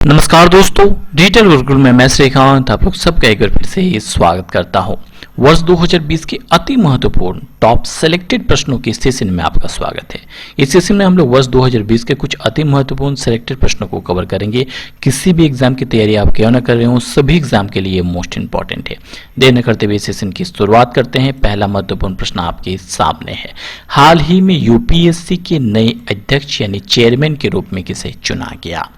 नमस्कार दोस्तों, डिजिटल गुरुकुल में मैं श्रीकांत आप लोग सबका एक बार फिर से स्वागत करता हूं। वर्ष 2020 के अति महत्वपूर्ण टॉप सेलेक्टेड प्रश्नों के सेशन में आपका स्वागत है। इस सेशन में हम लोग वर्ष 2020 के कुछ अति महत्वपूर्ण सेलेक्टेड प्रश्नों को कवर करेंगे। किसी भी एग्जाम की तैयारी आप क्यों न कर रहे हो, सभी एग्जाम के लिए मोस्ट इंपॉर्टेंट है। देर न करते हुए सेशन की शुरुआत करते हैं। पहला महत्वपूर्ण प्रश्न आपके सामने है। हाल ही में यूपीएससी के नए अध्यक्ष यानी चेयरमैन के रूप में किसे चुना गया?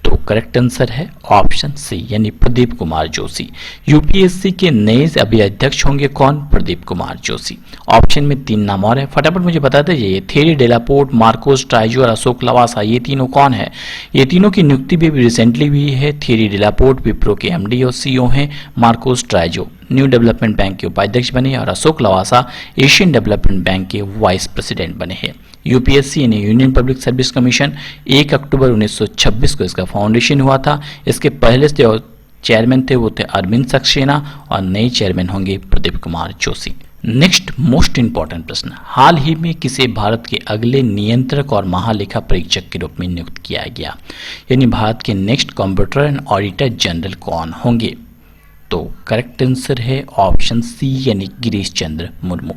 तो करेक्ट आंसर है ऑप्शन सी यानी प्रदीप कुमार जोशी। यूपीएससी के नए अभी अध्यक्ष होंगे कौन? प्रदीप कुमार जोशी। ऑप्शन में 3 नाम और है, फटाफट मुझे बता दीजिए। थेरी डेलापोर्ट, मार्कोस ट्राइजो और अशोक लवासा, ये तीनों कौन है? ये तीनों की नियुक्ति भी रिसेंटली हुई है। थेरी डेलापोर्ट विप्रो के एमडी और सीईओ हैं। मार्कोस ट्राइजो न्यू डेवलपमेंट बैंक के उपाध्यक्ष बने और Ashok Lavasa Asian development bank के वाइस प्रेसिडेंट बने हैं। यूपीएससी यानी यूनियन पब्लिक सर्विस कमीशन 1 अक्टूबर 1926 को इसका फाउंडेशन हुआ था। इसके पहले जो चेयरमैन थे वो थे अरविंद सक्सेना और नए चेयरमैन होंगे Pradeep Kumar Joshi. Next most important प्रश्न, हाल ही में किसे भारत के अगले नियंत्रक और महालेखा परीक्षक के रूप में नियुक्त किया गया? यानी भारत के next computer and auditor general कौन होंगे? तो करेक्ट आंसर है ऑप्शन सी यानी गिरीश चंद्र मुर्मू।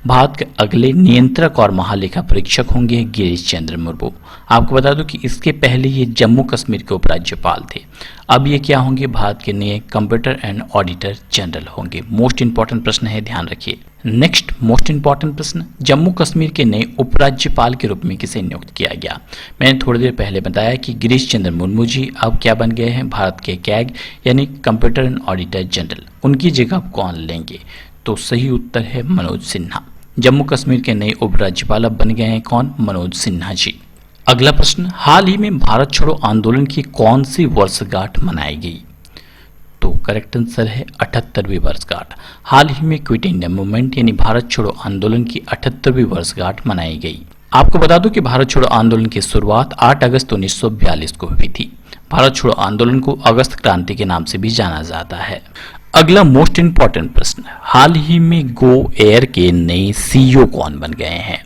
भारत के अगले नियंत्रक और महालेखा परीक्षक होंगे गिरीश चंद्र मुर्मू। आपको बता दूं कि इसके पहले ये जम्मू कश्मीर के उपराज्यपाल थे। अब ये क्या होंगे? भारत के नए कंप्यूटर एंड ऑडिटर जनरल होंगे। मोस्ट इंपॉर्टेंट प्रश्न है, ध्यान रखिए। नेक्स्ट मोस्ट इंपॉर्टेंट प्रश्न, जम्मू कश्मीर के नए उपराज्यपाल के रूप में किसे नियुक्त किया गया? मैंने थोड़ी देर पहले बताया कि गिरीश चंद्र मुर्मू जी अब क्या बन गए हैं? भारत के कैग यानी कंप्यूटर एंड ऑडिटर जनरल। उनकी जगह कौन लेंगे? तो सही उत्तर है मनोज सिन्हा। जम्मू कश्मीर के नए उपराज्यपाल अब बन गए हैं कौन? मनोज सिन्हा जी। अगला प्रश्न, हाल ही में भारत छोड़ो आंदोलन की कौन सी वर्षगांठ मनाई गई? तो करेक्ट आंसर है 78वीं वर्षगांठ। हाल ही में क्विट इंडिया मूवमेंट यानी भारत छोड़ो आंदोलन की 78वीं वर्षगांठ मनाई गई। आपको बता दूं कि भारत छोड़ो आंदोलन की शुरुआत 8 अगस्त 1942 को हुई थी। भारत छोड़ो आंदोलन को अगस्त क्रांति के नाम से भी जाना जाता है। अगला मोस्ट इंपॉर्टेंट प्रश्न, हाल ही में गो एयर के नए सीईओ कौन बन गए हैं?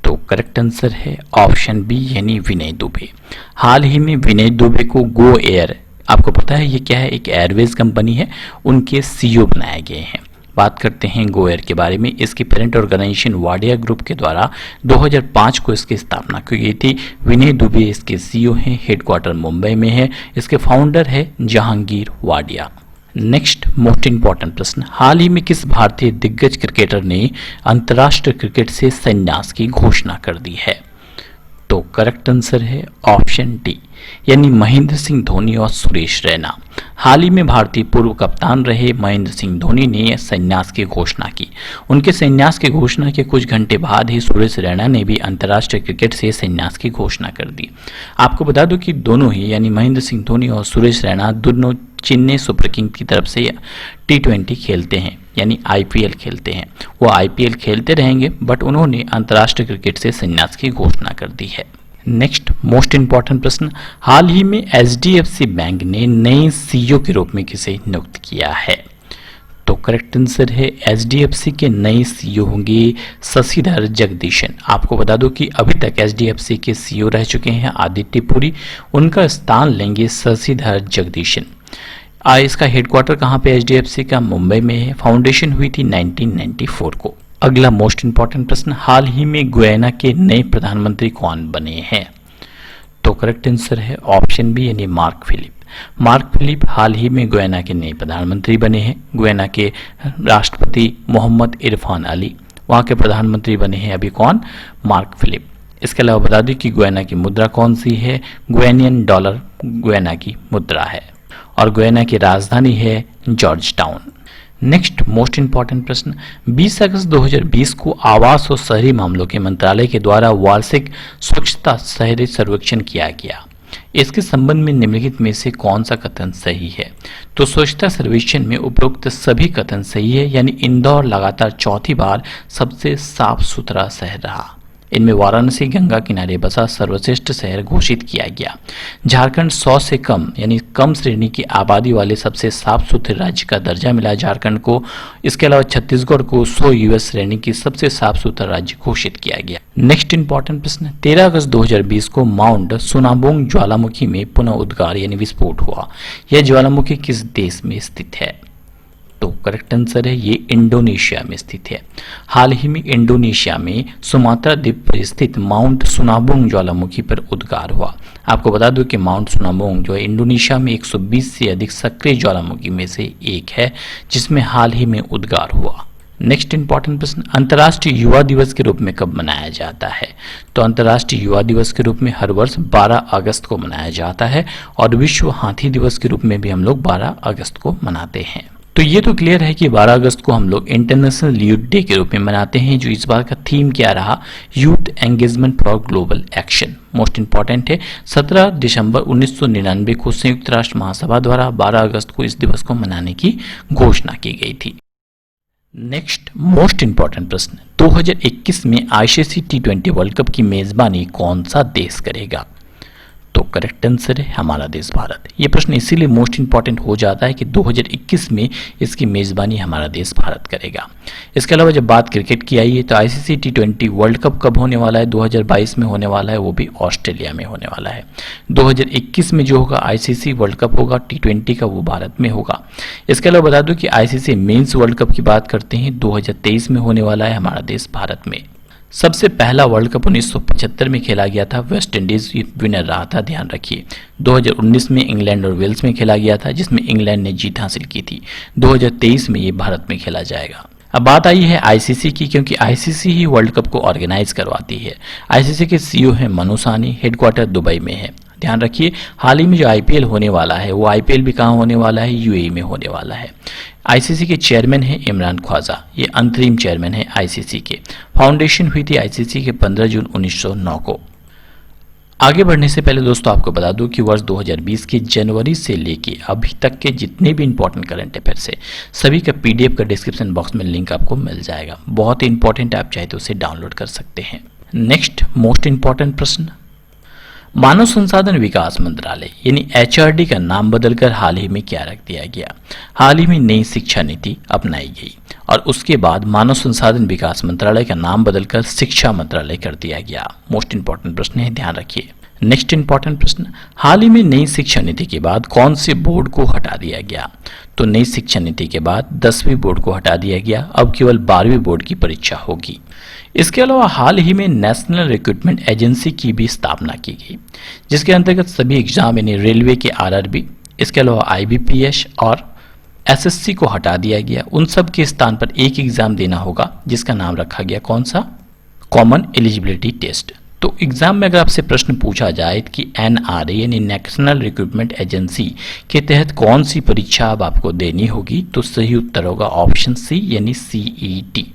तो करेक्ट आंसर है ऑप्शन बी यानी विनय दुबे। हाल ही में विनय दुबे को गो एयर, आपको पता है ये क्या है? एक एयरवेज कंपनी है, उनके सीईओ बनाए गए हैं। बात करते हैं गो एयर के बारे में। इसकी पेरेंट ऑर्गेनाइजेशन वाडिया ग्रुप के द्वारा 2005 को इसकी स्थापना की गई थी। विनय दुबे इसके सीईओ हैं। हेडक्वार्टर मुंबई में है। इसके फाउंडर है Jahangir Wadia. Next most important प्रश्न, हाल ही में किस भारतीय दिग्गज क्रिकेटर ने अंतर्राष्ट्रीय क्रिकेट से संन्यास की घोषणा कर दी है? तो करेक्ट आंसर है ऑप्शन डी यानी महेंद्र सिंह धोनी और सुरेश रैना। हाल ही में भारतीय पूर्व कप्तान रहे महेंद्र सिंह धोनी ने संन्यास की घोषणा की। उनके संन्यास की घोषणा के कुछ घंटे बाद ही सुरेश रैना ने भी अंतर्राष्ट्रीय क्रिकेट से संन्यास की घोषणा कर दी। आपको बता दूं कि दोनों ही यानी महेंद्र सिंह धोनी और सुरेश रैना दोनों चेन्नई सुपर किंग की तरफ से T20 खेलते हैं यानी आईपीएल खेलते हैं। वो आईपीएल खेलते रहेंगे बट उन्होंने अंतर्राष्ट्रीय क्रिकेट से संन्यास की घोषणा कर दी है। नेक्स्ट मोस्ट इंपॉर्टेंट प्रश्न, हाल ही में एचडीएफसी बैंक ने नए सीईओ के रूप में किसे नियुक्त किया है? तो करेक्ट आंसर है एचडीएफसी के नए सीईओ होंगे शशिधर जगदीशन। आपको बता दो कि अभी तक एचडीएफसी के सीईओ रह चुके हैं आदित्य पुरी, उनका स्थान लेंगे शशिधर जगदीशन। इसका हेडक्वार्टर कहाँ पे? एचडीएफसी का मुंबई में है। फाउंडेशन हुई थी 1994 को। अगला मोस्ट इंपॉर्टेंट प्रश्न, हाल ही में गुयाना के नए प्रधानमंत्री कौन बने हैं? तो करेक्ट आंसर है ऑप्शन बी यानी मार्क फिलिप। मार्क फिलिप हाल ही में गुयाना के नए प्रधानमंत्री बने हैं। गुयाना के राष्ट्रपति मोहम्मद इरफान अली, वहाँ के प्रधानमंत्री बने हैं अभी कौन? Mark Philip. इसके अलावा बता दें कि गुयाना की मुद्रा कौन सी है? गुयानियन डॉलर गुयाना की मुद्रा है और गुयाना की राजधानी है George town. Next most important प्रश्न, 20 अगस्त 2020 को आवास और शहरी मामलों के मंत्रालय के द्वारा वार्षिक स्वच्छता शहरी सर्वेक्षण किया गया। इसके संबंध में निम्नलिखित में से कौन सा कथन सही है? तो स्वच्छता सर्वेक्षण में उपरोक्त सभी कथन सही है यानी इंदौर लगातार चौथी बार सबसे साफ सुथरा शहर रहा। इनमें वाराणसी गंगा किनारे बसा सर्वश्रेष्ठ शहर घोषित किया गया। झारखंड 100 से कम यानी कम श्रेणी की आबादी वाले सबसे साफ सुथरे राज्य का दर्जा मिला झारखंड को। इसके अलावा छत्तीसगढ़ को 100 यूएस श्रेणी की सबसे साफ सुथरा राज्य घोषित किया गया। नेक्स्ट इंपॉर्टेंट प्रश्न, 13 अगस्त 2020 को माउंट सुनाबोंग ज्वालामुखी में पुनः उद्गार यानी विस्फोट हुआ। यह ज्वालामुखी किस देश में स्थित है? तो करेक्ट आंसर है ये इंडोनेशिया में स्थित है। हाल ही में इंडोनेशिया में सुमात्रा द्वीप पर स्थित माउंट सुनाबोंग ज्वालामुखी पर उद्गार हुआ। आपको बता दूं कि माउंट सुनाबोंग जो है इंडोनेशिया में 120 से अधिक सक्रिय ज्वालामुखी में से एक है, जिसमें हाल ही में उद्गार हुआ। नेक्स्ट इंपॉर्टेंट प्रश्न, अंतर्राष्ट्रीय युवा दिवस के रूप में कब मनाया जाता है? तो अंतर्राष्ट्रीय युवा दिवस के रूप में हर वर्ष 12 अगस्त को मनाया जाता है और विश्व हाथी दिवस के रूप में भी हम लोग 12 अगस्त को मनाते हैं। तो ये तो क्लियर है कि 12 अगस्त को हम लोग इंटरनेशनल यूथ डे के रूप में मनाते हैं, जो इस बार का थीम क्या रहा? Youth engagement for global action. Most important है, 17 दिसंबर 1999 को संयुक्त राष्ट्र महासभा द्वारा 12 अगस्त को इस दिवस को मनाने की घोषणा की गई थी। नेक्स्ट मोस्ट इंपॉर्टेंट प्रश्न, 2021 में आईसीसी T20 वर्ल्ड कप की मेजबानी कौन सा देश करेगा? तो करेक्ट आंसर है हमारा देश भारत। ये प्रश्न इसीलिए मोस्ट इंपॉर्टेंट हो जाता है कि 2021 में इसकी मेजबानी हमारा देश भारत करेगा। इसके अलावा जब बात क्रिकेट की आई है तो आईसीसी T20 वर्ल्ड कप कब होने वाला है? 2022 में होने वाला है, वो भी ऑस्ट्रेलिया में होने वाला है। 2021 में जो होगा आईसीसी वर्ल्ड कप होगा T20 का, वो भारत में होगा। इसके अलावा बता दूं कि आईसीसी मेंस वर्ल्ड कप की बात करते हैं 2023 में होने वाला है हमारा देश भारत में। सबसे पहला वर्ल्ड कप 1975 में खेला गया था, वेस्ट इंडीज विनर रहा था, ध्यान रखिए। 2019 में इंग्लैंड और वेल्स में खेला गया था, जिसमें इंग्लैंड ने जीत हासिल की थी। 2023 में ये भारत में खेला जाएगा। अब बात आई है आईसीसी की, क्योंकि आईसीसी ही वर्ल्ड कप को ऑर्गेनाइज करवाती है। आईसीसी के सीईओ हैं मनु साहनी, हेडक्वार्टर दुबई में है। ध्यान रखिए, हाल ही में जो आईपीएल होने वाला है वो आईपीएल भी कहाँ होने वाला है? यूएई में होने वाला है। आईसीसी के चेयरमैन है इमरान ख्वाजा, ये अंतरिम चेयरमैन है आईसीसी के। फाउंडेशन हुई थी आईसीसी के 15 जून 1909 को। आगे बढ़ने से पहले दोस्तों आपको बता दूं कि वर्ष 2020 के जनवरी से लेके अभी तक के जितने भी इंपॉर्टेंट करंट अफेयर्स है सभी का पीडीएफ का डिस्क्रिप्शन बॉक्स में लिंक आपको मिल जाएगा। बहुत ही इंपॉर्टेंट, आप चाहे तो उसे डाउनलोड कर सकते हैं। नेक्स्ट मोस्ट इंपॉर्टेंट प्रश्न, मानव संसाधन विकास मंत्रालय यानी एचआरडी का नाम बदलकर हाल ही में क्या रख दिया गया? हाल ही में नई शिक्षा नीति अपनाई गई और उसके बाद मानव संसाधन विकास मंत्रालय का नाम बदलकर शिक्षा मंत्रालय कर दिया गया। मोस्ट इंपॉर्टेंट प्रश्न है, ध्यान रखिए। नेक्स्ट इंपॉर्टेंट प्रश्न, हाल ही में नई शिक्षा नीति के बाद कौन से बोर्ड को हटा दिया गया? तो नई शिक्षा नीति के बाद 10वीं बोर्ड को हटा दिया गया, अब केवल 12वीं बोर्ड की परीक्षा होगी। इसके अलावा हाल ही में नेशनल रिक्रूटमेंट एजेंसी की भी स्थापना की गई, जिसके अंतर्गत सभी एग्जाम यानी रेलवे के आरआरबी, इसके अलावा आईबीपीएस और एसएससी को हटा दिया गया। उन सब के स्थान पर एक एग्जाम देना होगा, जिसका नाम रखा गया कौन सा? Common eligibility test. तो एग्जाम में अगर आपसे प्रश्न पूछा जाए कि एनआरए यानी नेशनल रिक्रूटमेंट एजेंसी के तहत कौन सी परीक्षा अब आपको देनी होगी, तो सही उत्तर होगा ऑप्शन सी यानी सीईटी।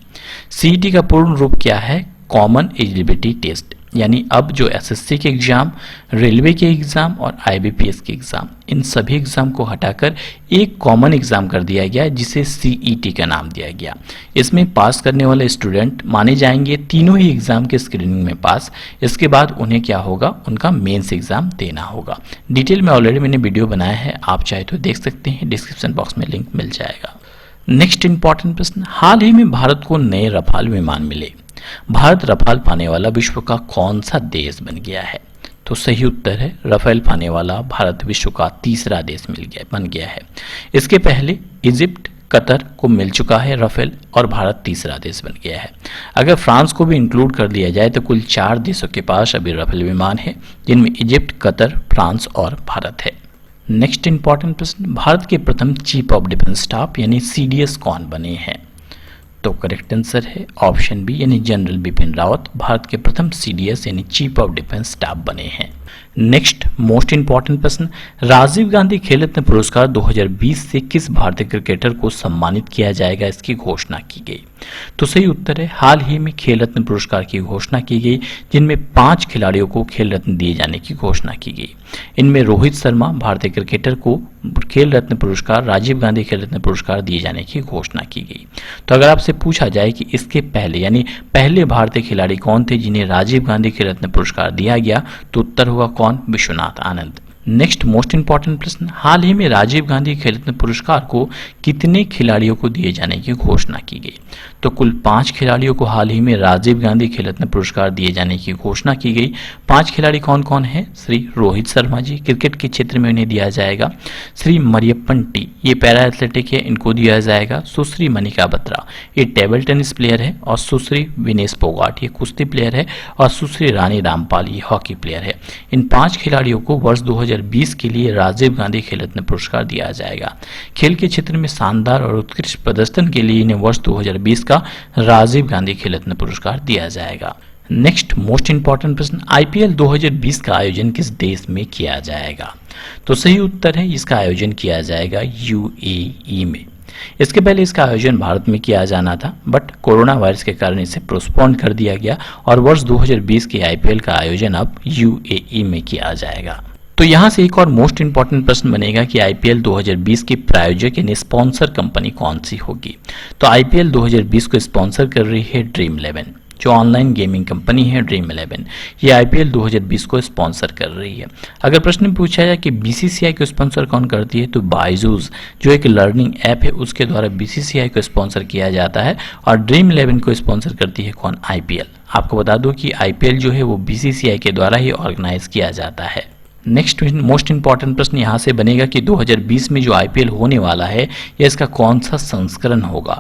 सीईटी का पूर्ण रूप क्या है? Common eligibility test. यानी अब जो एसएससी के एग्जाम, रेलवे के एग्जाम और आईबीपीएस के एग्जाम, इन सभी एग्जाम को हटाकर एक कॉमन एग्जाम कर दिया गया, जिसे सीईटी का नाम दिया गया। इसमें पास करने वाले स्टूडेंट माने जाएंगे तीनों ही एग्जाम के स्क्रीनिंग में पास। इसके बाद उन्हें क्या होगा? उनका मेंस एग्जाम देना होगा। डिटेल में ऑलरेडी मैंने वीडियो बनाया है, आप चाहे तो देख सकते हैं, डिस्क्रिप्शन बॉक्स में लिंक मिल जाएगा। नेक्स्ट इंपॉर्टेंट प्रश्न, हाल ही में भारत को नए रफाल विमान मिले। भारत रफाल पाने वाला विश्व का कौन सा देश बन गया है? तो सही उत्तर है रफेल पाने वाला भारत विश्व का तीसरा देश बन गया है। इसके पहले इजिप्ट, कतर को मिल चुका है रफेल और भारत तीसरा देश बन गया है। अगर फ्रांस को भी इंक्लूड कर लिया जाए तो कुल 4 देशों के पास अभी रफेल विमान है, जिनमें इजिप्ट, कतर, फ्रांस और भारत है। नेक्स्ट इंपॉर्टेंट प्रश्न, भारत के प्रथम चीफ ऑफ डिफेंस स्टाफ यानी सीडीएस कौन बने हैं? तो करेक्ट आंसर है ऑप्शन बी यानी जनरल बिपिन रावत भारत के प्रथम सीडीएस यानी चीफ ऑफ डिफेंस स्टाफ बने हैं। नेक्स्ट मोस्ट इंपॉर्टेंट प्रश्न, राजीव गांधी खेल रत्न पुरस्कार 2020 से किस भारतीय क्रिकेटर को सम्मानित किया जाएगा, इसकी घोषणा की गई। तो सही उत्तर है हाल ही में खेल रत्न पुरस्कार की घोषणा की गई, जिनमें 5 खिलाड़ियों को खेल रत्न दिए जाने की घोषणा की गई। इनमें रोहित शर्मा भारतीय क्रिकेटर को खेल रत्न पुरस्कार, राजीव गांधी खेल रत्न पुरस्कार दिए जाने की घोषणा की गई। तो अगर आपसे पूछा जाए कि इसके पहले यानी पहले भारतीय खिलाड़ी कौन थे जिन्हें राजीव गांधी खेल रत्न पुरस्कार दिया गया, तो उत्तर होगा कौन, Vishwanath Anand. Next most important प्रश्न, हाल ही में राजीव गांधी खेल रत्न पुरस्कार को कितने खिलाड़ियों को दिए जाने की घोषणा की गई। तो कुल 5 खिलाड़ियों को हाल ही में राजीव गांधी खेल रत्न पुरस्कार दिए जाने की घोषणा की गई। 5 खिलाड़ी कौन कौन है, श्री रोहित शर्मा जी, क्रिकेट के क्षेत्र में उन्हें दिया जाएगा। श्री मरियप्पन टी, ये पैरा एथलेटिक है, इनको दिया जाएगा। सुश्री मनिका बत्रा, ये टेबल टेनिस प्लेयर है। और सुश्री विनेश फोगाट, ये कुश्ती प्लेयर है। और सुश्री रानी रामपाल, ये हॉकी प्लेयर है। इन 5 खिलाड़ियों को वर्ष 2020 के लिए राजीव गांधी खेल रत्न पुरस्कार दिया जाएगा। खेल के क्षेत्र में शानदार और उत्कृष्ट प्रदर्शन के लिए इन्हें वर्ष 2020 का राजीव गांधी खेल रत्न पुरस्कार दिया जाएगा। नेक्स्ट मोस्ट इंपॉर्टेंट प्रश्न, आईपीएल 2020 का आयोजन किस देश में किया जाएगा। तो सही उत्तर है इसका आयोजन किया जाएगा यूएई में। इसके पहले इसका आयोजन भारत में किया जाना था, बट कोरोना वायरस के कारण इसे पोस्टपोन कर दिया गया और वर्ष 2020 के आईपीएल का आयोजन अब यूएई में किया जाएगा। तो यहां से एक और मोस्ट इंपॉर्टेंट प्रश्न बनेगा कि आईपीएल 2020 की प्रायोजक यानी स्पॉन्सर कंपनी कौन सी होगी। तो आईपीएल 2020 को स्पॉन्सर कर रही है ड्रीम 11, जो ऑनलाइन गेमिंग कंपनी है ड्रीम 11, ये आईपीएल 2020 को स्पॉन्सर कर रही है। अगर प्रश्न में पूछा जाए कि बीसीसीआई को स्पॉन्सर कौन करती है, तो बायजूस जो एक लर्निंग ऐप है उसके द्वारा बीसीसीआई को स्पॉन्सर किया जाता है। और ड्रीम 11 को स्पॉन्सर करती है कौन, आईपीएल। आपको बता दो कि आईपीएल जो है वो बीसीसीआई के द्वारा ही ऑर्गेनाइज किया जाता है। नेक्स्ट मोस्ट इंपॉर्टेंट प्रश्न यहाँ से बनेगा कि 2020 में जो आईपीएल होने वाला है यह इसका कौन सा संस्करण होगा।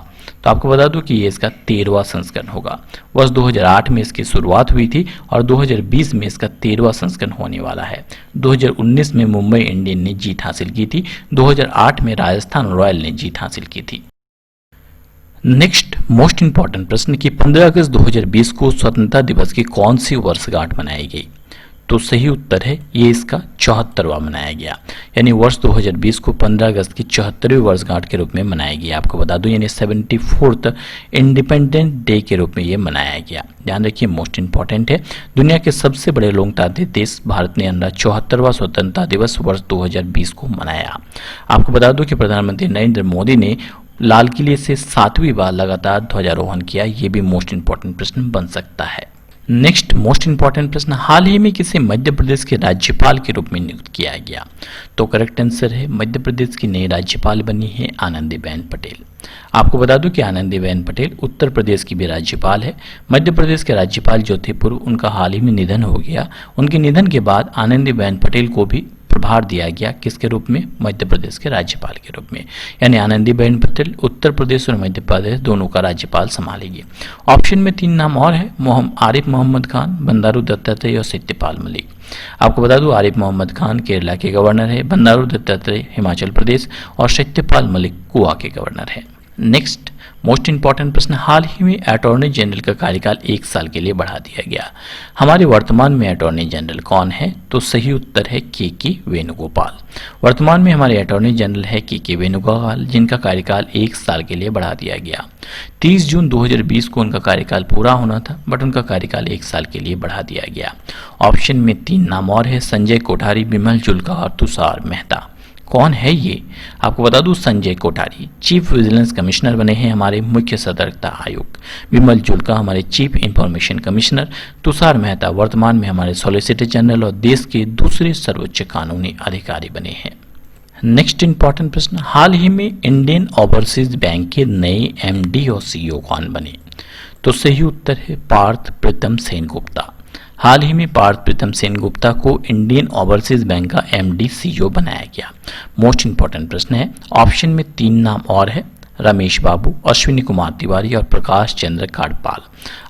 तो आपको बता दूं कि ये इसका 13वां संस्करण होगा। वर्ष 2008 में इसकी शुरुआत हुई थी और 2020 में इसका 13वां संस्करण होने वाला है। 2019 में मुंबई इंडियन ने जीत हासिल की थी, 2008 में राजस्थान रॉयल ने जीत हासिल की थी। नेक्स्ट मोस्ट इंपॉर्टेंट प्रश्न कि 15 अगस्त 2020 को स्वतंत्रता दिवस की कौन सी वर्षगांठ मनाई गई। तो सही उत्तर है ये इसका 74वां मनाया गया, यानी वर्ष 2020 को 15 अगस्त की 74वीं वर्षगांठ के रूप में मनाया गया। आपको बता दूं यानी 74th इंडिपेंडेंट डे के रूप में ये मनाया गया। ध्यान रखिए मोस्ट इंपॉर्टेंट है। दुनिया के सबसे बड़े लोकतांत्रिक देश भारत ने अपना 74वां स्वतंत्रता दिवस वर्ष 2020 को मनाया। आपको बता दूं कि प्रधानमंत्री नरेंद्र मोदी ने लाल किले से 7वीं बार लगातार ध्वजारोहण किया। ये भी मोस्ट इंपॉर्टेंट प्रश्न बन सकता है। नेक्स्ट मोस्ट इंपॉर्टेंट प्रश्न, हाल ही में किसे मध्य प्रदेश के राज्यपाल के रूप में नियुक्त किया गया। तो करेक्ट आंसर है मध्य प्रदेश की नई राज्यपाल बनी है आनंदीबेन पटेल। आपको बता दूं कि आनंदीबेन पटेल उत्तर प्रदेश की भी राज्यपाल है। मध्य प्रदेश के राज्यपाल जो थे पूर्व, उनका हाल ही में निधन हो गया। उनके निधन के बाद आनंदीबेन पटेल को भी प्रभार दिया गया, किसके रूप में, मध्य प्रदेश के राज्यपाल के रूप में। यानी आनंदीबेन पटेल उत्तर प्रदेश और मध्य प्रदेश दोनों का राज्यपाल संभालेगी। ऑप्शन में 3 नाम और है, आरिफ मोहम्मद खान, बंडारू दत्तात्रेय और सत्यपाल मलिक। आपको बता दूं आरिफ मोहम्मद खान केरला के गवर्नर है, बंडारू दत्तात्रेय हिमाचल प्रदेश और सत्यपाल मलिक गोवा के गवर्नर है। नेक्स्ट मोस्ट इंपॉर्टेंट प्रश्न, हाल ही में अटॉर्नी जनरल का कार्यकाल 1 साल के लिए बढ़ा दिया गया। हमारे वर्तमान में अटॉर्नी जनरल कौन है। तो सही उत्तर है के वेणुगोपाल। वर्तमान में हमारे अटॉर्नी जनरल है के वेणुगोपाल, जिनका कार्यकाल 1 साल के लिए बढ़ा दिया गया। 30 जून 2020 को उनका कार्यकाल पूरा होना था, बट उनका कार्यकाल 1 साल के लिए बढ़ा दिया गया। ऑप्शन में 3 नाम और है, संजय कोठारी, बिमल जुल्का और तुषार मेहता। कौन है ये। आपको बता दूं Sanjay Kothari chief vigilance commissioner बने हैं हमारे मुख्य सतर्कता आयुक्त। विमल जुल्का हमारे chief information commissioner. Tushar Mehta वर्तमान में हमारे सॉलिसिटर जनरल और देश के दूसरे सर्वोच्च कानूनी अधिकारी बने हैं। नेक्स्ट इंपॉर्टेंट प्रश्न, हाल ही में इंडियन ओवरसीज बैंक के नए एमडी और सीईओ कौन बने। तो सही उत्तर है पार्थ प्रीतम सेन गुप्ता। हाल ही में पार्थ प्रीतम सेन गुप्ता को इंडियन ओवरसीज बैंक का एमडी सीईओ बनाया गया। मोस्ट इंपॉर्टेंट प्रश्न है। ऑप्शन में 3 नाम और है, रमेश बाबू, अश्विनी कुमार तिवारी और प्रकाश चंद्र काडपाल।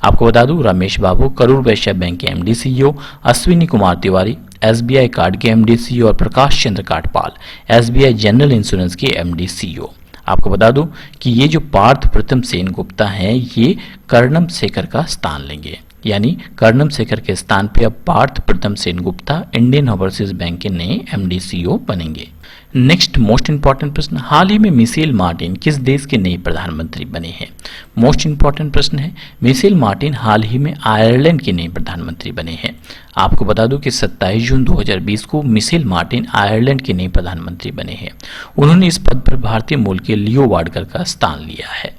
आपको बता दूं रमेश बाबू करूर वैश्य बैंक के MD CEO, Ashwini Kumar Tiwari SBI card के एमडी सीईओ और Prakash Chandra काडपाल SBI general insurance के एमडी सीईओ। आपको बता दूं कि ये जो पार्थ प्रीतम सेन गुप्ता हैं ये कर्णम शेखर का स्थान लेंगे। यानी कर्णम शेखर के स्थान पे अब पार्थ प्रथम सेनगुप्ता इंडियन ओवरसीज बैंक के नए एमडी सीईओ बनेंगे। नेक्स्ट मोस्ट इंपॉर्टेंट प्रश्न, हाल ही में मिशेल मार्टिन किस देश के नए प्रधानमंत्री बने हैं? मोस्ट इंपॉर्टेंट प्रश्न है, मिशेल मार्टिन हाल ही में आयरलैंड के नए प्रधानमंत्री बने हैं। आपको बता दूं कि 27 जून 2020 को मिशेल मार्टिन आयरलैंड के नए प्रधानमंत्री बने हैं। उन्होंने इस पद पर भारतीय मूल के लियो वाडकर का स्थान लिया है।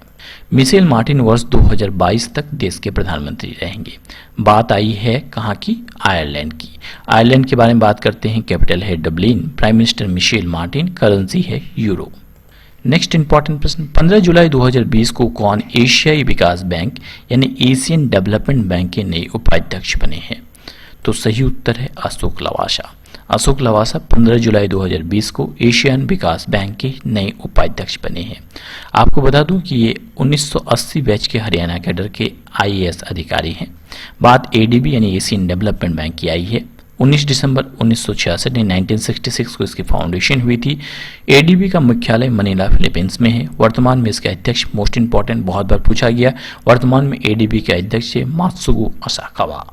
मिशेल मार्टिन वर्ष 2022 तक देश के प्रधानमंत्री रहेंगे। बात आई है कहाँ की? आयरलैंड की। आयरलैंड के बारे में बात करते हैं। कैपिटल है Dublin, prime minister Micheal Martin, currency है यूरो। नेक्स्ट इंपॉर्टेंट प्रश्न, 15 जुलाई 2020 को कौन एशियाई विकास बैंक यानी एशियन डेवलपमेंट बैंक के नए उपाध्यक्ष बने हैं? तो सही उत्तर है अशोक लवासा। अशोक लवासा 15 जुलाई 2020 को एशियन विकास बैंक के नए उपाध्यक्ष बने हैं। आपको बता दूं कि ये 1980 बैच के हरियाणा कैडर के आईएएस अधिकारी हैं। बात एडीबी यानी एशियन डेवलपमेंट बैंक की आई है। 19 दिसंबर 1966 में 1966 को इसकी फाउंडेशन हुई थी। एडीबी का मुख्यालय मनीला फिलीपींस में है। वर्तमान में इसके अध्यक्ष, मोस्ट इंपॉर्टेंट, बहुत बार पूछा गया, वर्तमान में एडीबी के अध्यक्ष है मात्सुगु असाकावा।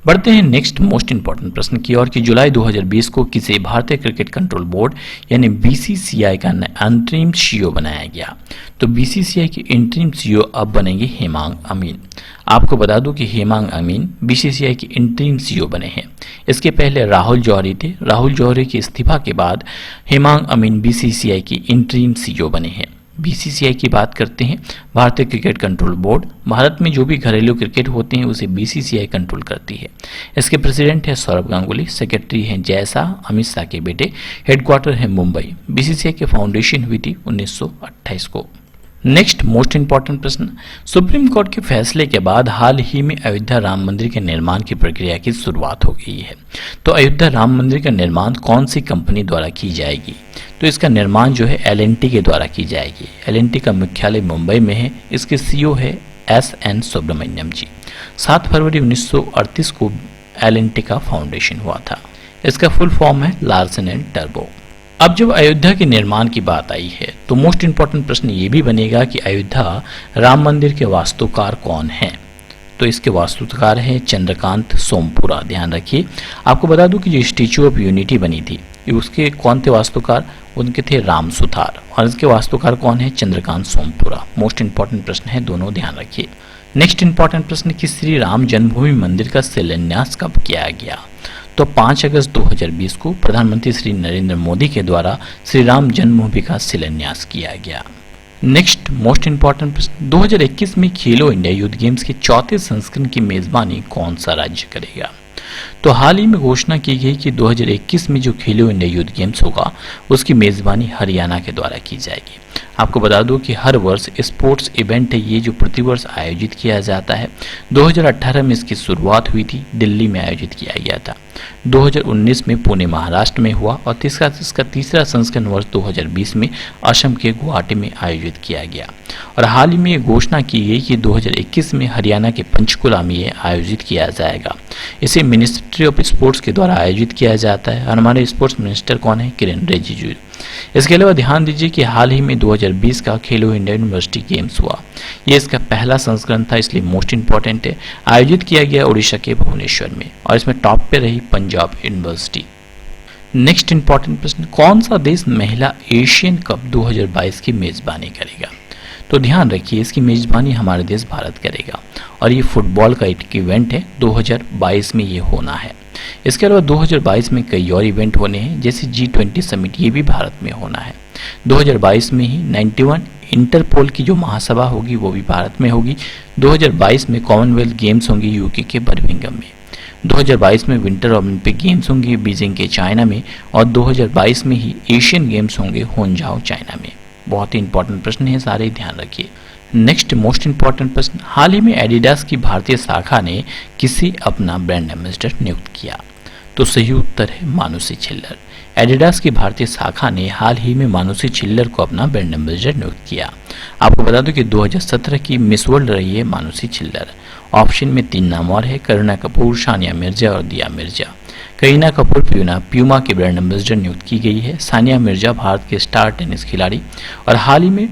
बढ़ते हैं नेक्स्ट मोस्ट इंपॉर्टेंट प्रश्न की ओर कि जुलाई 2020 को किसे भारतीय क्रिकेट कंट्रोल बोर्ड यानी बीसीसीआई का अंतरिम सीईओ बनाया गया? तो बीसीसीआई के इंटरिम सीईओ अब बनेंगे हेमांग अमीन। आपको बता दूं कि हेमांग अमीन बीसीसीआई के इंटरिम सीईओ बने हैं। इसके पहले राहुल जौहरी थे। राहुल जौहरी के इस्तीफा के बाद हेमांग अमीन बीसीसीआई की इंटरिम सीईओ बने हैं। बीसीसीआई की बात करते हैं, भारतीय क्रिकेट कंट्रोल बोर्ड, भारत में जो भी घरेलू क्रिकेट होते हैं उसे बीसीसीआई कंट्रोल करती है। इसके प्रेसिडेंट है सौरभ गांगुली, सेक्रेटरी हैं जय शाह, अमित शाह के बेटे, हेडक्वार्टर है मुंबई। बीसीसीआई की फाउंडेशन हुई थी 1928 को। नेक्स्ट मोस्ट इंपॉर्टेंट प्रश्न, सुप्रीम कोर्ट के फैसले के बाद हाल ही में अयोध्या राम मंदिर के निर्माण की प्रक्रिया की शुरुआत हो गई है। तो अयोध्या राम मंदिर का निर्माण कौन सी कंपनी द्वारा की जाएगी? तो इसका निर्माण जो है एल&टी के द्वारा की जाएगी। एल&टी का मुख्यालय मुंबई में है। इसके सीईओ है एस.एन. सुब्रमण्यम जी। 7 फरवरी 1938 को एल&टी का फाउंडेशन हुआ था। इसका फुल फॉर्म है लार्सन एंड टर्बो। अब जब अयोध्या के निर्माण की बात आई है तो मोस्ट इंपॉर्टेंट प्रश्न ये भी बनेगा कि अयोध्या राम मंदिर के वास्तुकार कौन हैं? तो इसके वास्तुकार हैं चंद्रकांत सोमपुरा। ध्यान रखिए, आपको बता दूं कि जो स्टैच्यू ऑफ यूनिटी बनी थी उसके कौन थे वास्तुकार? उनके थे राम सुथार, और इसके वास्तुकार कौन है? चंद्रकांत सोमपुरा। मोस्ट इंपॉर्टेंट प्रश्न है, दोनों ध्यान रखिए। नेक्स्ट इंपॉर्टेंट प्रश्न कि श्री राम जन्मभूमि मंदिर का शिलान्यास कब किया गया? तो 5 अगस्त 2020 को प्रधानमंत्री श्री नरेंद्र मोदी के द्वारा श्री राम जन्मभूमि का शिलान्यास किया गया। नेक्स्ट मोस्ट इंपॉर्टेंट प्रश्न, 2021 में खेलो इंडिया यूथ गेम्स के 4थे संस्करण की मेजबानी कौन सा राज्य करेगा? तो हाल ही में घोषणा की गई कि 2021 में जो खेलो इंडिया यूथ गेम्स होगा उसकी मेजबानी हरियाणा के द्वारा की जाएगी। आपको बता दूं कि हर वर्ष स्पोर्ट्स इवेंट है ये जो प्रतिवर्ष आयोजित किया जाता है। 2018 में इसकी शुरुआत हुई थी, दिल्ली में आयोजित किया गया था। 2019 में पुणे महाराष्ट्र में हुआ और इसका तीसरा संस्करण वर्ष 2020 में असम के गुवाहाटी में आयोजित किया गया। और हाल ही में ये घोषणा की गई कि 2021 में हरियाणा के पंचकुला में ये आयोजित किया जाएगा। इसे मिनिस्ट्री ऑफ स्पोर्ट्स के द्वारा आयोजित किया जाता है और हमारे स्पोर्ट्स मिनिस्टर कौन है? किरण रिजिजू। इसके अलावा ध्यान दीजिए कि हाल ही में 2020 का खेलो इंडिया यूनिवर्सिटी गेम्स हुआ। ये इसका पहला संस्करण था, इसलिए मोस्ट इंपॉर्टेंट है। आयोजित किया गया उड़ीसा के भुवनेश्वर में और इसमें टॉप पे रही पंजाब यूनिवर्सिटी। नेक्स्ट इंपॉर्टेंट प्रश्न, कौन सा देश महिला एशियन कप 2022 की मेजबानी करेगा? तो ध्यान रखिए, इसकी मेजबानी हमारे देश भारत करेगा और ये फुटबॉल का एक इवेंट है। 2022 में ये होना है। इसके अलावा 2022 में कई और इवेंट होने हैं, जैसे G20 समिट, ये भी भारत में होना है। 2022 में ही 91 इंटरपोल की जो महासभा होगी वो भी भारत में होगी। 2022 में कॉमनवेल्थ गेम्स होंगे यूके के बर्मिंघम में। 2022 में विंटर ओलंपिक गेम्स होंगे बीजिंग के चाइना में और 2022 में ही एशियन गेम्स होंगे होंजाओ चाइना में। बहुत ही इंपॉर्टेंट प्रश्न है, सारे ध्यान रखिए। नेक्स्ट मोस्ट इंपॉर्टेंट प्रश्न, हाल ही में एडिडास की भारतीय शाखा ने किसे अपना ब्रांड एम्बेसडर नियुक्त किया? तो सही उत्तर है मानुषी छिल्लर। एडिडास की भारतीय शाखा ने हाल ही में मानुषी छिल्लर को अपना ब्रांड एम्बेसडर नियुक्त किया। आपको बता दूं कि 2017 की मिस वर्ल्ड रही है मानुषी छिल्लर। ऑप्शन में 3 नाम और है, करीना कपूर, सानिया मिर्जा और दिया मिर्जा। करीना कपूर प्यूमा के ब्रांड एम्बेसडर नियुक्त की गई है। सानिया मिर्जा भारत के स्टार टेनिस खिलाड़ी और हाल ही में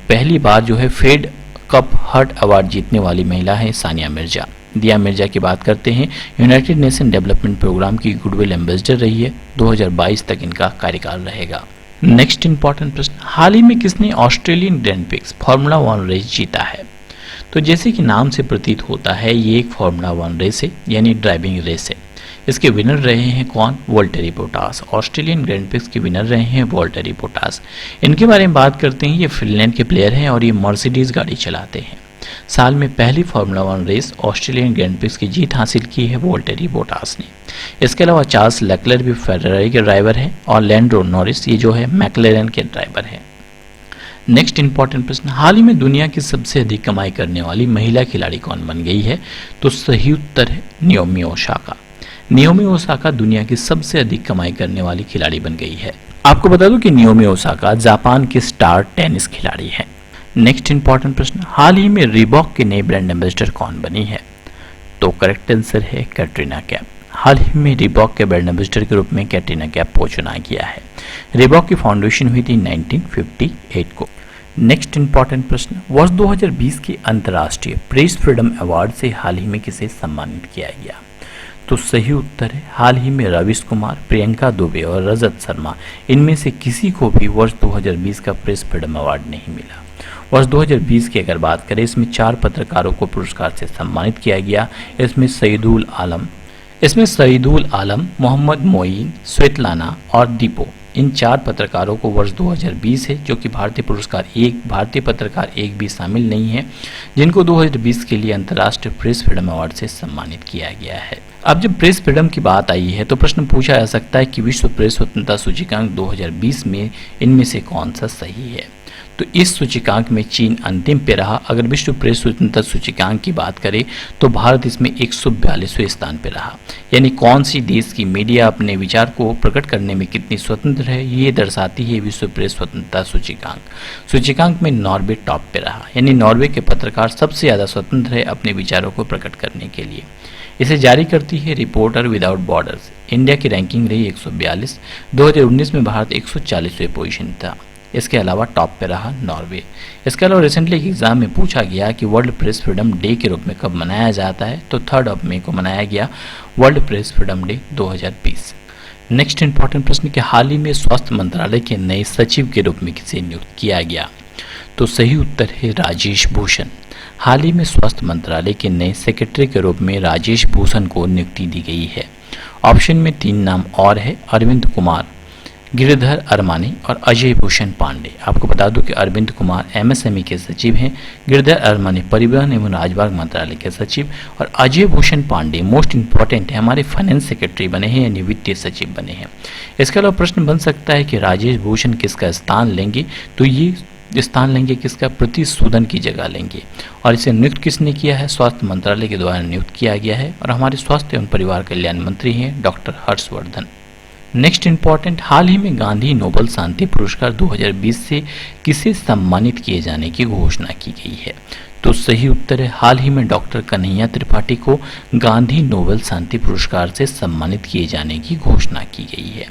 पहली बार जो है फेड कप हर्ट अवार्ड जीतने वाली महिला है सानिया मिर्जा। दिया मिर्जा की बात करते हैं, यूनाइटेड नेशन डेवलपमेंट प्रोग्राम की गुडविल एम्बेसडर रही है। 2022 तक इनका कार्यकाल रहेगा। नेक्स्ट इंपॉर्टेंट प्रश्न, हाल ही में किसने Australian Grand Prix Formula 1 race जीता है? तो जैसे कि नाम से प्रतीत होता है, ये एक फार्मूला 1 रेस है, यानी ड्राइविंग रेस है। इसके विनर रहे हैं कौन? Valtteri Bottas. Australian Grand prix के विनर रहे हैं वोल्टेरी बोटास। इनके बारे में बात करते हैं, ये फिनलैंड के प्लेयर हैं और ये मर्सिडीज गाड़ी चलाते हैं। साल में पहली Formula 1 race Australian Grand Prix की जीत हासिल की है वोल्टेरी बोटास ने। इसके अलावा चार्ल्स लेक्लर भी फेरारी के ड्राइवर हैं और लैंड्रो नॉरिस ये जो है मैक्लेरन के ड्राइवर हैं। नेक्स्ट इंपॉर्टेंट प्रश्न, हाल ही में दुनिया की सबसे अधिक कमाई करने वाली महिला खिलाड़ी कौन बन गई है? तो सही उत्तर है नाओमी ओसाका। नाओमी ओसाका दुनिया की सबसे अधिक कमाई करने वाली खिलाड़ी बन गई है। आपको बता दूं कि नाओमी ओसाका जापान की स्टार टेनिस खिलाड़ी है। नेक्स्ट इंपॉर्टेंट प्रश्न, हाल ही में रीबॉक के नए ब्रांड एम्बेसडर कौन बनी है? तो करेक्ट आंसर है कैटरीना कैफ। हाल ही में रीबॉक के ब्रांड एम्बेसडर के रूप में कैटरीना कैफ को चुना गया है। रीबॉक की फाउंडेशन हुई थी 1958 को। नेक्स्ट इंपॉर्टेंट प्रश्न, वर्ष 2020 के अंतर्राष्ट्रीय प्रेस फ्रीडम अवार्ड से हाल ही में किसे सम्मानित किया गया? तो सही उत्तर है हाल ही में रवीश कुमार, प्रियंका दुबे और रजत शर्मा, इनमें से किसी को भी वर्ष 2020 का प्रेस फ्रीडम अवार्ड नहीं मिला। वर्ष 2020 की अगर बात करें, इसमें 4 पत्रकारों को पुरस्कार से सम्मानित किया गया। इसमें सईदुल आलम, मोहम्मद मोइन, स्वेतलाना और दीपो, इन 4 पत्रकारों को वर्ष 2020 है, जो कि भारतीय पत्रकार एक भी शामिल नहीं है, जिनको 2020 के लिए अंतर्राष्ट्रीय प्रेस फ्रीडम अवार्ड से सम्मानित किया गया है। अब जब प्रेस फ्रीडम की बात आई है तो प्रश्न पूछा जा सकता है कि विश्व प्रेस स्वतंत्रता सूचकांक 2020 में इनमें से कौन सा सही है? तो इस सूचकांक में चीन अंतिम पे रहा। अगर विश्व प्रेस स्वतंत्रता सूचकांक की बात करें तो भारत इसमें 142वें स्थान पे रहा। यानी कौन सी देश की मीडिया अपने विचार को प्रकट करने में कितनी स्वतंत्र है, ये दर्शाती है विश्व प्रेस स्वतंत्रता सूचकांक में नॉर्वे टॉप पे रहा। यानी नॉर्वे के पत्रकार सबसे ज़्यादा स्वतंत्र है अपने विचारों को प्रकट करने के लिए। इसे जारी करती है रिपोर्टर विदाउट बॉर्डर्स। इंडिया की रैंकिंग रही 142। 2019 में भारत 140वें पोजीशन था। इसके अलावा टॉप पे रहा नॉर्वे। इसके अलावा रिसेंटली एक एग्जाम में पूछा गया कि वर्ल्ड प्रेस फ्रीडम डे के रूप में कब मनाया जाता है, तो 3 मई को मनाया गया world press freedom day 2020। Next important प्रश्न कि हाल ही में स्वास्थ्य मंत्रालय के नए सचिव के रूप में किसे नियुक्त किया गया? तो सही उत्तर है राजेश भूषण। हाल ही में स्वास्थ्य मंत्रालय के नए सेक्रेटरी के रूप में राजेश भूषण को नियुक्ति दी गई है। ऑप्शन में 3 नाम और है, अरविंद कुमार, गिरिधर अरमानी और अजय भूषण पांडे। आपको बता दूं कि अरविंद कुमार एमएसएमई के सचिव हैं, गिरिधर अरमानी परिवहन एवं राजमार्ग मंत्रालय के सचिव और अजय भूषण पांडे मोस्ट इंपॉर्टेंट है, हमारे फाइनेंस सेक्रेटरी बने हैं यानी वित्तीय सचिव बने हैं। इसके अलावा प्रश्न बन सकता है कि राजेश भूषण किसका स्थान लेंगे? तो ये स्थान लेंगे किसका? प्रीति सूदन की जगह लेंगे। और इसे नियुक्त किसने किया है? स्वास्थ्य मंत्रालय के द्वारा नियुक्त किया गया है और हमारे स्वास्थ्य एवं परिवार कल्याण मंत्री हैं डॉक्टर हर्षवर्धन। नेक्स्ट इंपॉर्टेंट, हाल ही में गांधी नोबेल शांति पुरस्कार 2020 से किसे सम्मानित किए जाने की घोषणा की गई है? तो सही उत्तर है हाल ही में डॉक्टर कन्हैया त्रिपाठी को गांधी नोबेल शांति पुरस्कार से सम्मानित किए जाने की घोषणा की गई है।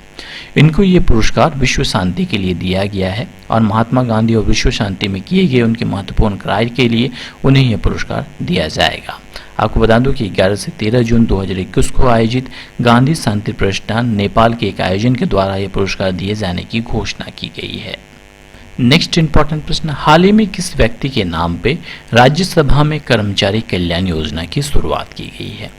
इनको ये पुरस्कार विश्व शांति के लिए दिया गया है और महात्मा गांधी और विश्व शांति में किए गए उनके महत्वपूर्ण कार्य के लिए उन्हें यह पुरस्कार दिया जाएगा। आपको बता दूं कि 11 से 13 जून 2021 को आयोजित गांधी शांति प्रतिष्ठान नेपाल के एक आयोजन के द्वारा यह पुरस्कार दिए जाने की घोषणा की गई है। नेक्स्ट इंपॉर्टेंट प्रश्न, हाल ही में किस व्यक्ति के नाम पे राज्यसभा में कर्मचारी कल्याण योजना की शुरुआत की गई है?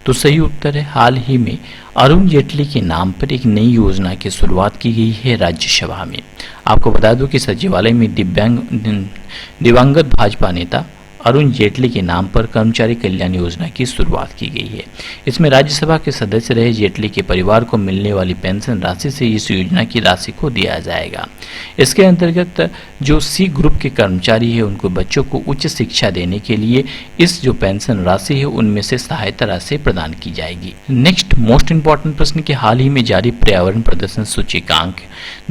तो सही उत्तर है हाल ही में अरुण जेटली के नाम पर एक नई योजना की शुरुआत की गई है राज्यसभा में। आपको बता दूं कि सचिवालय में दिवंगत भाजपा नेता अरुण जेटली के नाम पर कर्मचारी कल्याण योजना की शुरुआत की गई है। इसमें राज्यसभा के सदस्य रहे जेटली के परिवार को मिलने वाली पेंशन राशि से इस योजना की राशि को दिया जाएगा। इसके अंतर्गत जो सी ग्रुप के कर्मचारी है उनको बच्चों को उच्च शिक्षा देने के लिए इस जो पेंशन राशि है उनमें से सहायता राशि प्रदान की जाएगी। नेक्स्ट मोस्ट इंपॉर्टेंट प्रश्न कि हाल ही में जारी पर्यावरण प्रदर्शन सूचकांक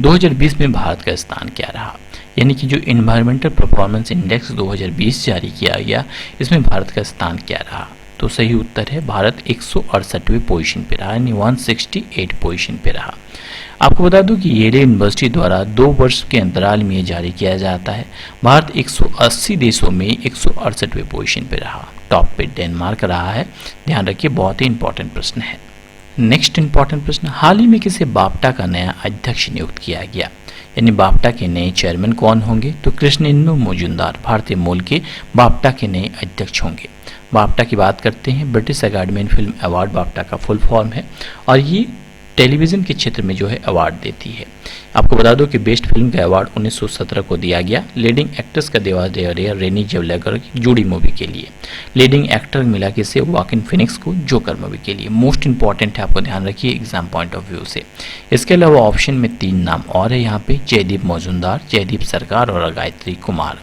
2020 में भारत का स्थान क्या रहा? यानी कि जो इन्वायरमेंटल परफॉर्मेंस इंडेक्स 2020 जारी किया गया, इसमें भारत का स्थान क्या रहा? तो सही उत्तर है भारत 168वें पोजीशन पे रहा, यानी 168 पोजीशन पे रहा। आपको बता दूं कि येल यूनिवर्सिटी द्वारा 2 वर्ष के अंतराल में ये जारी किया जाता है। भारत 180 देशों में 168वें पोजीशन पे रहा। टॉप पे डेनमार्क रहा है। ध्यान रखिए, बहुत ही इंपॉर्टेंट प्रश्न है। नेक्स्ट इंपॉर्टेंट प्रश्न, हाल ही में किसे बाप्टा का नया अध्यक्ष नियुक्त किया गया, यानी बाप्टा के नए चेयरमैन कौन होंगे? तो कृष्णेंदु मजूमदार भारतीय मूल के बाप्टा के नए अध्यक्ष होंगे। बाप्टा की बात करते हैं, ब्रिटिश अकेडमी फिल्म अवार्ड बाप्टा का फुल फॉर्म है और ये टेलीविजन के क्षेत्र में जो है अवार्ड देती है। आपको बता दो कि बेस्ट फिल्म का अवार्ड 1917 को दिया गया। लीडिंग एक्ट्रेस का देवा रेनी जेवलेकर की जूडी मूवी के लिए। लीडिंग एक्टर मिला किसे? वॉकिन फिनिक्स को जोकर मूवी के लिए। मोस्ट इंपॉर्टेंट है, आपको ध्यान रखिए एग्जाम पॉइंट ऑफ व्यू से। इसके अलावा ऑप्शन में 3 नाम और है यहाँ पे, जयदीप मजूमदार, जयदीप सरकार और गायत्री कुमार।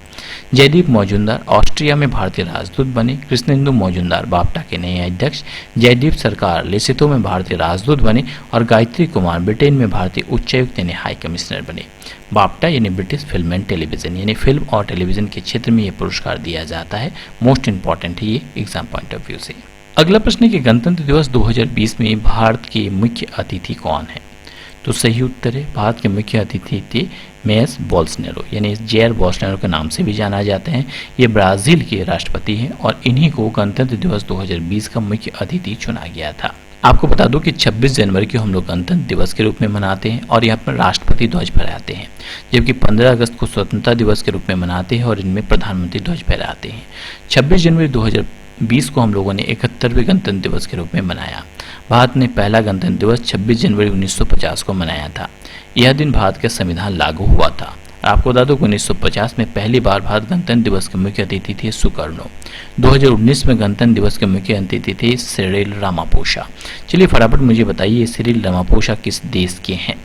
जयदीप मजूमदार ऑस्ट्रिया में भारतीय राजदूत बने। कृष्णेंदु मजूमदार बाप्टा के नए अध्यक्ष। जयदीप सरकार लेसोथो में भारतीय राजदूत बने और गायत्री कुमार ब्रिटेन में भारतीय उच्चायुक्त यानी हाई कमिश्नर बने। बाप्टा यानी ब्रिटिश फिल्म एंड टेलीविजन, यानी फिल्म और टेलीविजन के क्षेत्र में यह पुरस्कार दिया जाता है। मोस्ट इंपॉर्टेंट है ये एग्जाम पॉइंट ऑफ व्यू से। अगला प्रश्न है कि गणतंत्र दिवस 2020 में भारत के मुख्य अतिथि कौन है? तो सही उत्तर है, भारत के मुख्य अतिथि थे मेस बोल्सोनारो, यानी जेयर बोल्सोनारो के नाम से भी जाना जाते हैं। ये ब्राजील के राष्ट्रपति हैं और इन्हीं को गणतंत्र दिवस 2020 का मुख्य अतिथि चुना गया था। आपको बता दूं कि 26 जनवरी को हम लोग गणतंत्र दिवस के रूप में मनाते हैं और यहाँ पर राष्ट्रपति ध्वज फहराते हैं, जबकि 15 अगस्त को स्वतंत्रता दिवस के रूप में मनाते हैं और इनमें प्रधानमंत्री ध्वज फहराते हैं। 26 जनवरी 2020 को हम लोगों ने 71वें गणतंत्र दिवस के रूप में मनाया। भारत ने पहला गणतंत्र दिवस 26 जनवरी 1950 को मनाया था। यह दिन भारत का संविधान लागू हुआ था। आपको बता दो कि 1950 में पहली बार भारत गणतंत्र दिवस के मुख्य अतिथि थे सुकर्णो। 2019 में गणतंत्र दिवस के मुख्य अतिथि थे सिरिल रामापोसा। चलिए फटाफट मुझे बताइए, सिरिल रामापोसा किस देश के हैं?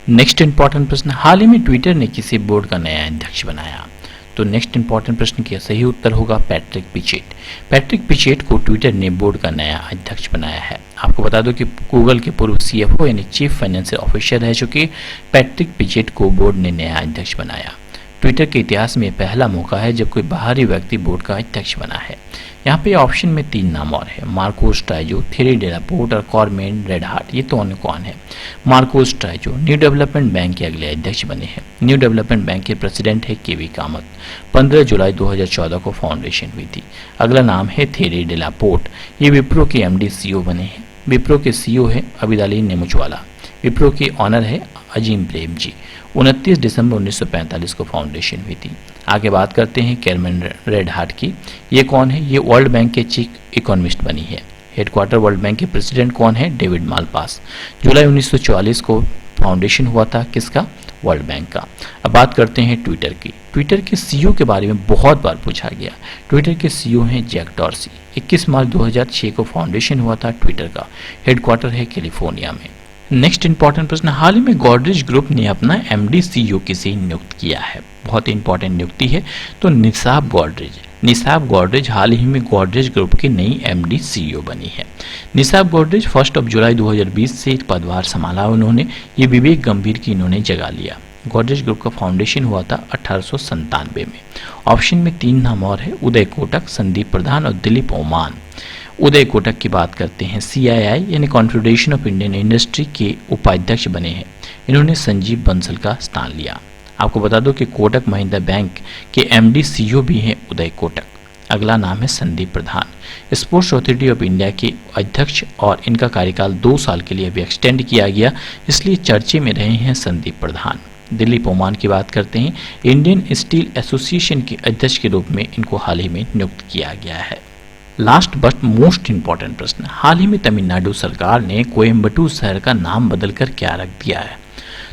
नेक्स्ट इंपॉर्टेंट प्रश्न, हाल ही में ट्विटर ने किसी बोर्ड का नया अध्यक्ष बनाया? तो नेक्स्ट इंपॉर्टेंट प्रश्न का सही उत्तर होगा पैट्रिक पिचेट। पैट्रिक पिचेट को ट्विटर ने बोर्ड का नया अध्यक्ष बनाया है। आपको बता दो कि गूगल के पूर्व CFO यानी चीफ फाइनेंशियल ऑफिसर रह चुके पैट्रिक पिचेट को बोर्ड ने नया अध्यक्ष बनाया। ट्विटर के इतिहास में पहला मौका है जब कोई बाहरी व्यक्ति बोर्ड का अध्यक्ष बना है। यहाँ पे ऑप्शन में 3 नाम और है, मार्कोस ट्राइजो, थेरी डेलापोर्ट और कॉर्मेन रेडहार्ट। ये तो अन्य कौन है? मार्कोस ट्राइजो न्यू डेवलपमेंट बैंक के अगले अध्यक्ष बने हैं। न्यू डेवलपमेंट बैंक के प्रेसिडेंट है KV कामत। 15 जुलाई 2014 को फाउंडेशन हुई थी। अगला नाम है थेरी डेलापोर्ट। ये विप्रो के MD CEO बने हैं। विप्रो के CEO है अबिदाली नेमुचवाला। विप्रो के ऑनर है अजीम प्रेम जी। 29 दिसंबर 1945 को फाउंडेशन हुई थी। आगे बात करते हैं कैरमेन रेडहार्ट की। ये कौन है? ये वर्ल्ड बैंक के चीफ इकोनॉमिस्ट बनी है। हेडक्वार्टर वर्ल्ड बैंक के प्रेसिडेंट कौन है? David Malpass. जुलाई 1944 को फाउंडेशन हुआ था किसका? वर्ल्ड बैंक का। अब बात करते हैं ट्विटर की। ट्विटर के CEO के बारे में बहुत बार पूछा गया। ट्विटर के CEO हैं जैक डॉर्सी। 21 मार्च 2006 को फाउंडेशन हुआ था ट्विटर का। हेडक्वार्टर है कैलिफोर्निया में। नेक्स्ट इंपॉर्टेंट प्रश्न, हाल ही में गॉडरेज ग्रुप ने अपना MD CEO किसे नियुक्त किया है? बहुत इंपॉर्टेंट नियुक्ति है। तो निसाब गॉडरेज। निसाब गॉडरेज हाल ही में गॉडरेज ग्रुप की नई MD CEO बनी है। निसाब गॉडरेज 1 जुलाई 2020 से पदभार संभाला उन्होंने। ये विवेक गंभीर की इन्होंने जगह लिया। गॉडरेज ग्रुप का फाउंडेशन हुआ था 1897 में। ऑप्शन में 3 नाम और है, उदय कोटक, संदीप प्रधान और दिलीप ओमान। उदय कोटक की बात करते हैं, CII यानी कॉन्फेडरेशन ऑफ इंडियन इंडस्ट्री के उपाध्यक्ष बने हैं। इन्होंने संजीव बंसल का स्थान लिया। आपको बता दो कि कोटक महिंद्रा बैंक के MD CEO भी हैं उदय कोटक। अगला नाम है संदीप प्रधान। स्पोर्ट्स अथॉरिटी ऑफ इंडिया के अध्यक्ष और इनका कार्यकाल 2 साल के लिए भी एक्सटेंड किया गया, इसलिए चर्चे में रहे हैं संदीप प्रधान। दिलीप ओमान की बात करते हैं, इंडियन स्टील एसोसिएशन के अध्यक्ष के रूप में इनको हाल ही में नियुक्त किया गया है। लास्ट बट मोस्ट इंपॉर्टेंट प्रश्न, हाल ही में तमिलनाडु सरकार ने कोयम्बटूर शहर का नाम बदलकर क्या रख दिया है?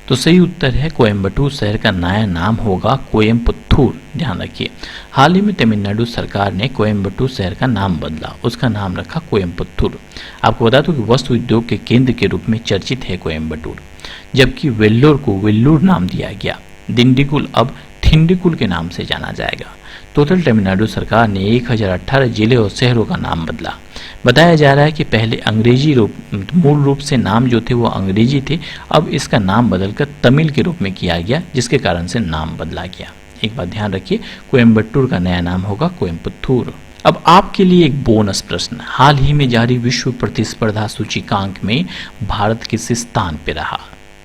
तो सही उत्तर है कोयम्बटूर शहर का नया नाम होगा कोयम्बटूर। ध्यान रखिए, हाल ही में तमिलनाडु सरकार ने कोयम्बटूर शहर का नाम बदला, उसका नाम रखा कोयम्बटूर। आपको बता दूं कि वस्त्र उद्योग के केंद्र के रूप में चर्चित है कोयम्बटूर, जबकि वेल्लोर को वेल्लूर नाम दिया गया। दिंडीगुल अब थिंडीगुल के नाम से जाना जाएगा। टोटल तमिलनाडु सरकार ने 1018 जिले और शहरों का नाम बदला। बताया जा रहा है कि पहले अंग्रेजी मूल रूप से नाम जो थे वो अंग्रेजी थे, अब इसका नाम बदलकर तमिल के रूप में किया गया, जिसके कारण से नाम बदला गया। एक बात ध्यान रखिए, कोयम्बटूर का नया नाम होगा कोयम्बटूर। अब आपके लिए एक बोनस प्रश्न, हाल ही में जारी विश्व प्रतिस्पर्धा सूचकांक में भारत किस स्थान पर रहा?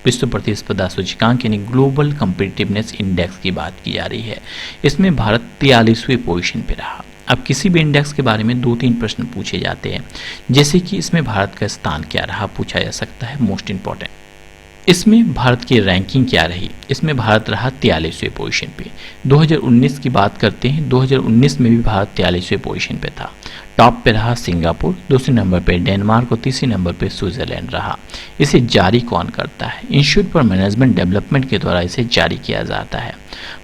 विश्व प्रतिस्पर्धा सूचकांक यानी ग्लोबल कम्पिटिटिवनेस इंडेक्स की बात की जा रही है। इसमें भारत 43वें पोजीशन पे रहा। अब किसी भी इंडेक्स के बारे में 2-3 प्रश्न पूछे जाते हैं, जैसे कि इसमें भारत का स्थान क्या रहा पूछा जा सकता है, मोस्ट इंपॉर्टेंट। इसमें भारत की रैंकिंग क्या रही, इसमें भारत रहा 43वें पोजीशन पे। 2019 की बात करते हैं, 2019 में भी भारत 43वें पोजीशन पे था। टॉप पे रहा सिंगापुर, दूसरे नंबर पे डेनमार्क और तीसरे नंबर पे स्विट्जरलैंड रहा। इसे जारी कौन करता है? इंस्टीट्यूट फॉर मैनेजमेंट डेवलपमेंट के द्वारा इसे जारी किया जाता है।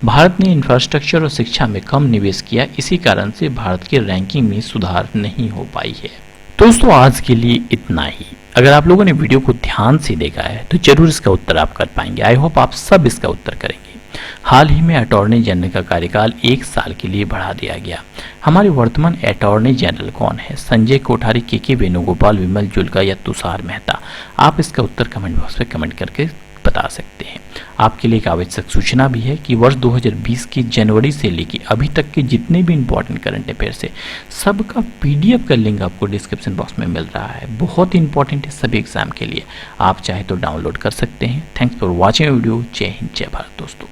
भारत ने इंफ्रास्ट्रक्चर और शिक्षा में कम निवेश किया, इसी कारण से भारत की रैंकिंग में सुधार नहीं हो पाई है। दोस्तों आज के लिए इतना ही। अगर आप लोगों ने वीडियो को ध्यान से देखा है तो जरूर इसका उत्तर आप कर पाएंगे। आई होप आप सब इसका उत्तर करेंगे। हाल ही में अटॉर्नी जनरल का कार्यकाल 1 साल के लिए बढ़ा दिया गया। हमारे वर्तमान अटॉर्नी जनरल कौन है? संजय कोठारी, के वेणुगोपाल, विमल जुल्का या तुषार मेहता? आप इसका उत्तर कमेंट बॉक्स में कमेंट करके बता सकते हैं। आपके लिए एक आवश्यक सूचना भी है कि वर्ष 2020 की जनवरी से लेकर अभी तक के जितने भी इंपॉर्टेंट करंट अफेयर्स है सबका पीडीएफ का लिंक आपको डिस्क्रिप्शन बॉक्स में मिल रहा है। बहुत इंपॉर्टेंट है सभी एग्जाम के लिए। आप चाहे तो डाउनलोड कर सकते हैं। Thanks for watching video. जय हिंद, जय भारत दोस्तों।